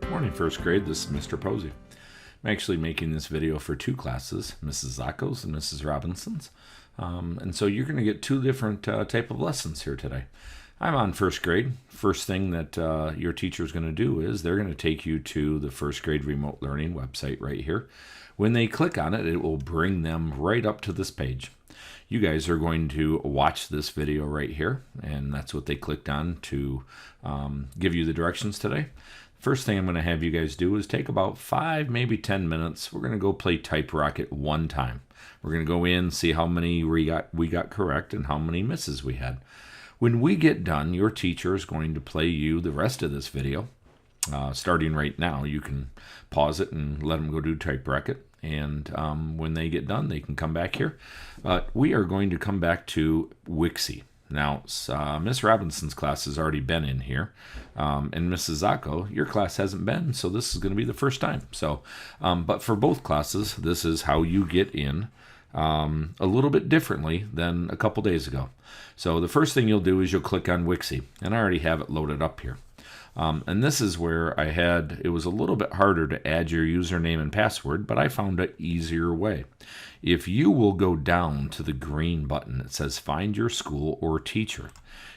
Morning, first grade. This is Mr. Posey. I'm actually making this video for two classes, Mrs. Zacco's and Mrs. Robinson's. And so you're going to get two different type of lessons here today. I'm on first grade. First thing that your teacher is going to do is they're going to take you to the first grade remote learning website right here. When they click on it, it will bring them right up to this page. You guys are going to watch this video right here, and that's what they clicked on to give you the directions today. First thing I'm going to have you guys do is take about 5, maybe 10 minutes. We're going to go play Type Rocket one time. We're going to go in, see how many we got correct and how many misses we had. When we get done, your teacher is going to play you the rest of this video. Starting right now, you can pause it and let them go do Type Rocket. And when they get done, they can come back here. We are going to come back to Wixie. Now, Miss Robinson's class has already been in here, and Mrs. Zacco, your class hasn't been, so this is going to be the first time. So, but for both classes, this is how you get in a little bit differently than a couple days ago. So the first thing you'll do is you'll click on Wixie, and I already have it loaded up here. And this is where it was a little bit harder to add your username and password, but I found an easier way. If you will go down to the green button, it says find your school or teacher.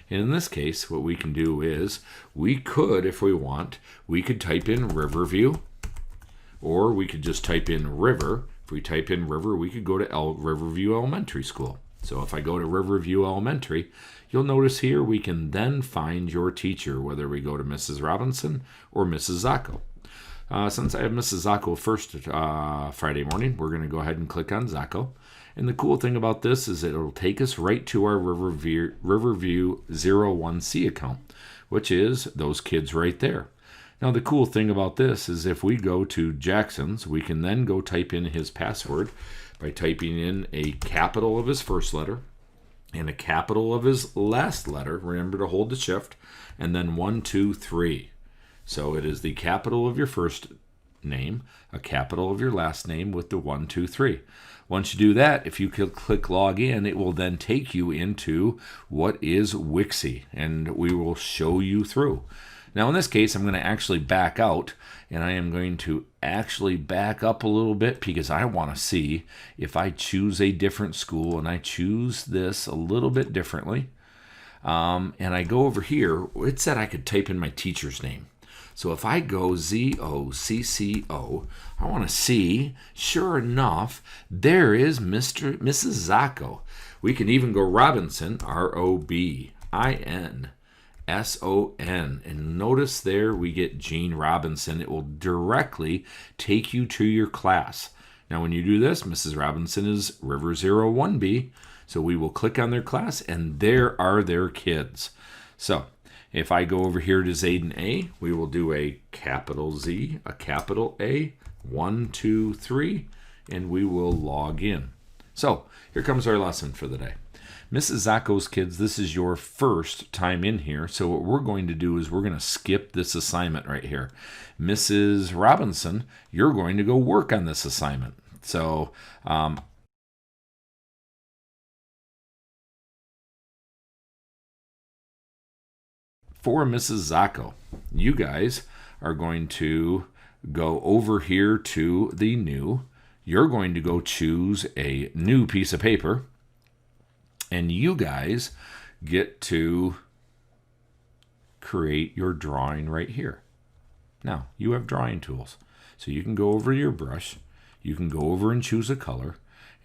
And in this case, what we can do is we could, if we want, we could type in Riverview, or we could just type in River. If we type in River, we could go to Riverview Elementary School. So if I go to Riverview Elementary, you'll notice here we can then find your teacher, whether we go to Mrs. Robinson or Mrs. Zacco. Since I have Mrs. Zacco first Friday morning, we're going to go ahead and click on Zacco. And the cool thing about this is it'll take us right to our Riverview 01C account, which is those kids right there. Now the cool thing about this is if we go to Jackson's, we can then go type in his password by typing in a capital of his first letter and a capital of his last letter. Remember to hold the shift, and then 1, 2, 3. So it is the capital of your first name, a capital of your last name with the 1, 2, 3. Once you do that, if you click log in, it will then take you into what is Wixie, and we will show you through. Now in this case, I'm going to actually back out, and I am going to actually back up a little bit because I want to see if I choose a different school and I choose this a little bit differently. And I go over here, it said I could type in my teacher's name. So if I go Zocco, I want to see, sure enough, there is Mrs. Zacco. We can even go Robinson, Robinson. And notice there we get Jean Robinson. It will directly take you to your class. Now when you do this, Mrs. Robinson is River 01B. So we will click on their class, and there are their kids. So if I go over here to Zayden A, we will do a capital Z, a capital A, 1, 2, 3, and we will log in. So here comes our lesson for the day. Mrs. Zacco's kids, this is your first time in here, so what we're going to do is we're going to skip this assignment right here. Mrs. Robinson, you're going to go work on this assignment. So for Mrs. Zacco, you guys are going to go over here to the new. You're going to go choose a new piece of paper, and you guys get to create your drawing right here. Now, you have drawing tools. So you can go over your brush, you can go over and choose a color,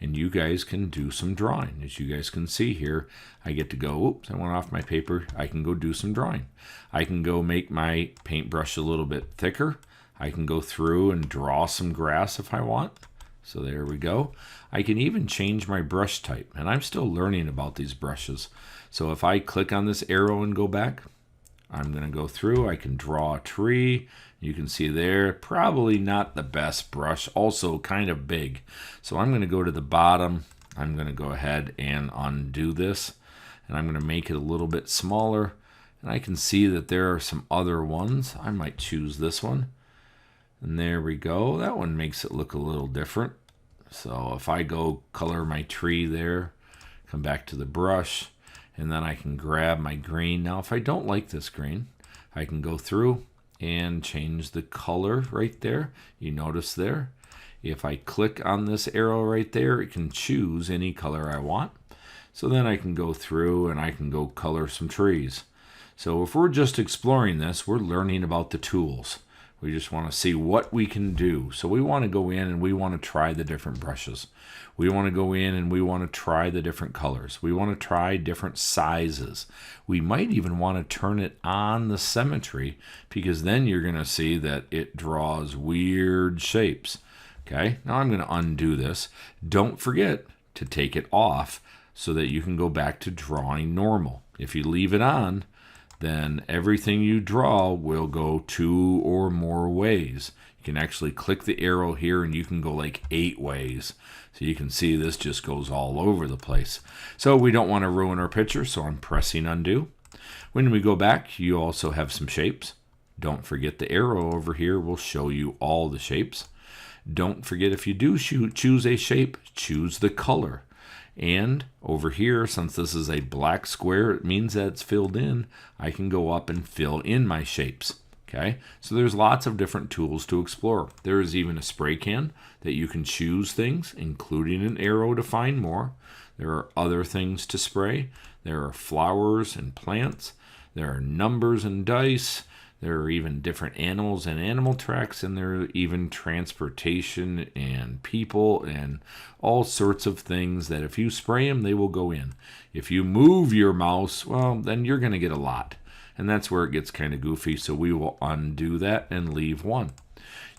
and you guys can do some drawing. As you guys can see here, I get to go, oops, I went off my paper. I can go do some drawing. I can go make my paintbrush a little bit thicker. I can go through and draw some grass if I want. So there we go. I can even change my brush type, and I'm still learning about these brushes. So if I click on this arrow and go back, I'm going to go through. I can draw a tree. You can see there, probably not the best brush, also kind of big. So I'm going to go to the bottom. I'm going to go ahead and undo this, and I'm going to make it a little bit smaller. And I can see that there are some other ones. I might choose this one. And there we go. That one makes it look a little different. So if I go color my tree there, come back to the brush, and then I can grab my green. Now if I don't like this green, I can go through and change the color right there. You notice there, if I click on this arrow right there, it can choose any color I want. So then I can go through and I can go color some trees. So if we're just exploring this, we're learning about the tools. We just want to see what we can do. So we want to go in and we want to try the different brushes. We want to go in and we want to try the different colors. We want to try different sizes. We might even want to turn it on the symmetry, because then you're going to see that it draws weird shapes. Okay, now I'm going to undo this. Don't forget to take it off so that you can go back to drawing normal. If you leave it on, then everything you draw will go 2 or more ways. You can actually click the arrow here and you can go like 8 ways. So you can see this just goes all over the place. So we don't want to ruin our picture, so I'm pressing undo. When we go back, you also have some shapes. Don't forget the arrow over here will show you all the shapes. Don't forget, if you do choose a shape, choose the color. And over here, since this is a black square, it means that it's filled in. I can go up and fill in my shapes. Okay, so there's lots of different tools to explore. There is even a spray can that you can choose things, including an arrow to find more. There are other things to spray. There are flowers and plants. There are numbers and dice. There are even different animals and animal tracks, and there are even transportation and people and all sorts of things that if you spray them, they will go in. If you move your mouse, well, then you're going to get a lot. And that's where it gets kind of goofy, so we will undo that and leave one.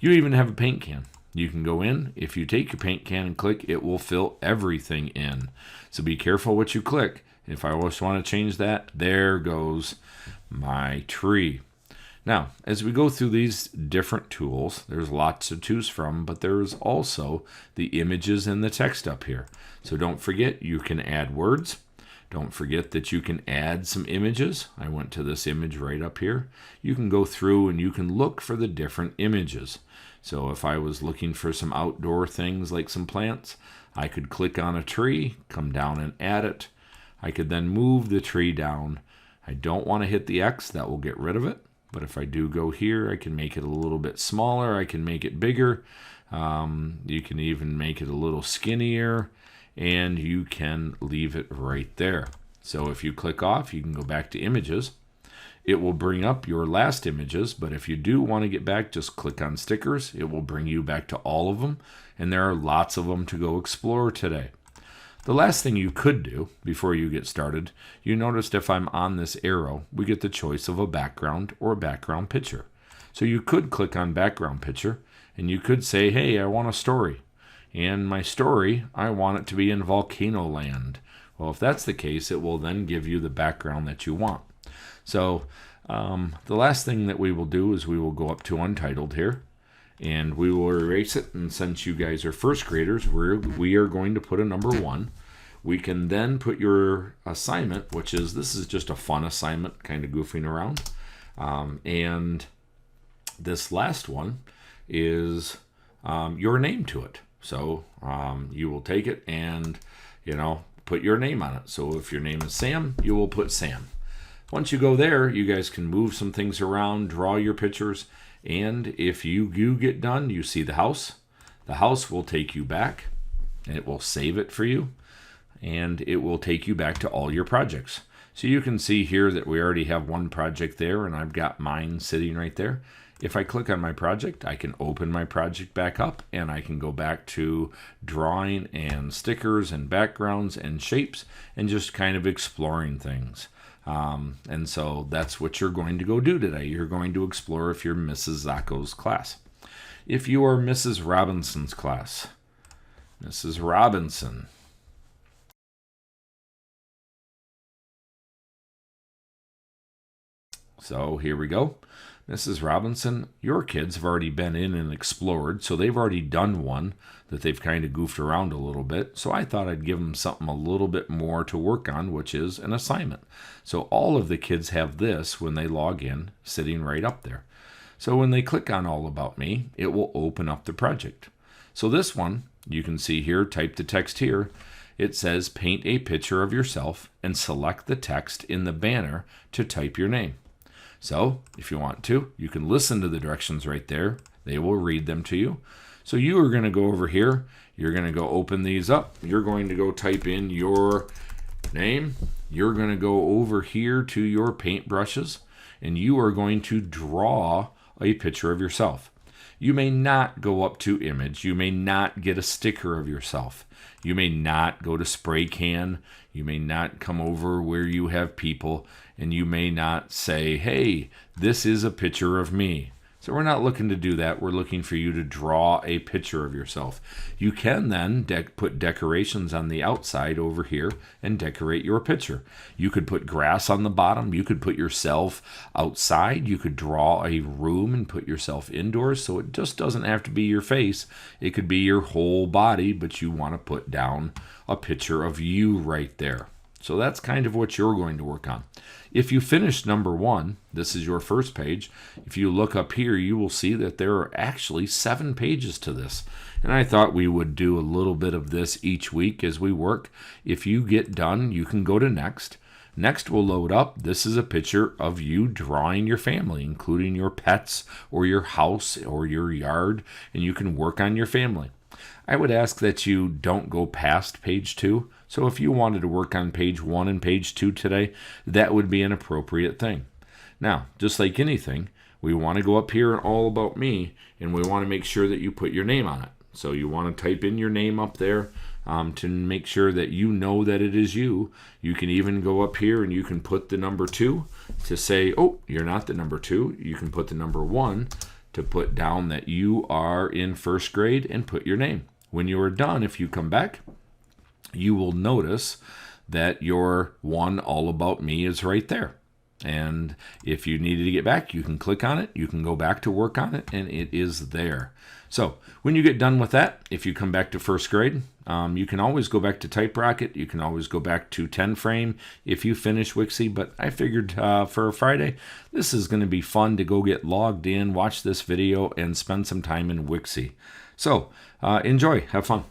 You even have a paint can. You can go in. If you take your paint can and click, it will fill everything in. So be careful what you click. If I just want to change that, there goes my tree. Now, as we go through these different tools, there's lots to choose from, but there's also the images and the text up here. So don't forget, you can add words. Don't forget that you can add some images. I went to this image right up here. You can go through and you can look for the different images. So if I was looking for some outdoor things like some plants, I could click on a tree, come down and add it. I could then move the tree down. I don't want to hit the X, that will get rid of it. But if I do go here, I can make it a little bit smaller. I can make it bigger. You can even make it a little skinnier. And you can leave it right there. So if you click off, you can go back to images. It will bring up your last images. But if you do want to get back, just click on stickers. It will bring you back to all of them. And there are lots of them to go explore today. The last thing you could do before you get started, you noticed if I'm on this arrow, we get the choice of a background or a background picture. So you could click on background picture and you could say, hey, I want a story. And my story, I want it to be in Volcano Land. Well, if that's the case, it will then give you the background that you want. So the last thing that we will do is we will go up to Untitled here. And we will erase it, and since you guys are first graders, we are going to put a number 1. We can then put your assignment, which is, this is just a fun assignment, kind of goofing around. And this last one is your name to it. So you will take it and, put your name on it. So if your name is Sam, you will put Sam. Once you go there, you guys can move some things around, draw your pictures. And if you get done, you see the house. The house will take you back. It will save it for you. And it will take you back to all your projects. So you can see here that we already have one project there, and I've got mine sitting right there. If I click on my project, I can open my project back up, and I can go back to drawing and stickers and backgrounds and shapes and just kind of exploring things. And so that's what you're going to go do today. You're going to explore if you're Mrs. Zacco's class. If you are Mrs. Robinson's class, Mrs. Robinson. So here we go. Mrs. Robinson, your kids have already been in and explored, so they've already done one that they've kind of goofed around a little bit. So I thought I'd give them something a little bit more to work on, which is an assignment. So all of the kids have this when they log in, sitting right up there. So when they click on All About Me, it will open up the project. So this one, you can see here, type the text here. It says paint a picture of yourself and select the text in the banner to type your name. So if you want to, you can listen to the directions right there. They will read them to you. So you are going to go over here. You're going to go open these up. You're going to go type in your name. You're going to go over here to your paintbrushes, and you are going to draw a picture of yourself. You may not go up to image. You may not get a sticker of yourself. You may not go to spray can. You may not come over where you have people, and you may not say, hey, this is a picture of me. So we're not looking to do that. We're looking for you to draw a picture of yourself. You can then put decorations on the outside over here and decorate your picture. You could put grass on the bottom. You could put yourself outside. You could draw a room and put yourself indoors. So it just doesn't have to be your face. It could be your whole body, but you want to put down a picture of you right there. So that's kind of what you're going to work on. If you finish number 1, this is your first page. If you look up here, you will see that there are actually 7 pages to this. And I thought we would do a little bit of this each week as we work. If you get done, you can go to next. Next will load up. This is a picture of you drawing your family, including your pets or your house or your yard, and you can work on your family. I would ask that you don't go past page 2. So if you wanted to work on page 1 and page 2 today, that would be an appropriate thing. Now, just like anything, we want to go up here and all about me, and we want to make sure that you put your name on it. So you want to type in your name up there to make sure that you know that it is you. You can even go up here and you can put the number 2 to say, oh, you're not the number 2. You can put the number 1 to put down that you are in first grade and put your name. When you are done, if you come back, you will notice that your one all about me is right there. And if you needed to get back, you can click on it. You can go back to work on it, and it is there. So when you get done with that, if you come back to first grade, you can always go back to Type Rocket. You can always go back to 10 frame if you finish Wixie. But I figured for a Friday, this is going to be fun to go get logged in, watch this video, and spend some time in Wixie. So enjoy. Have fun.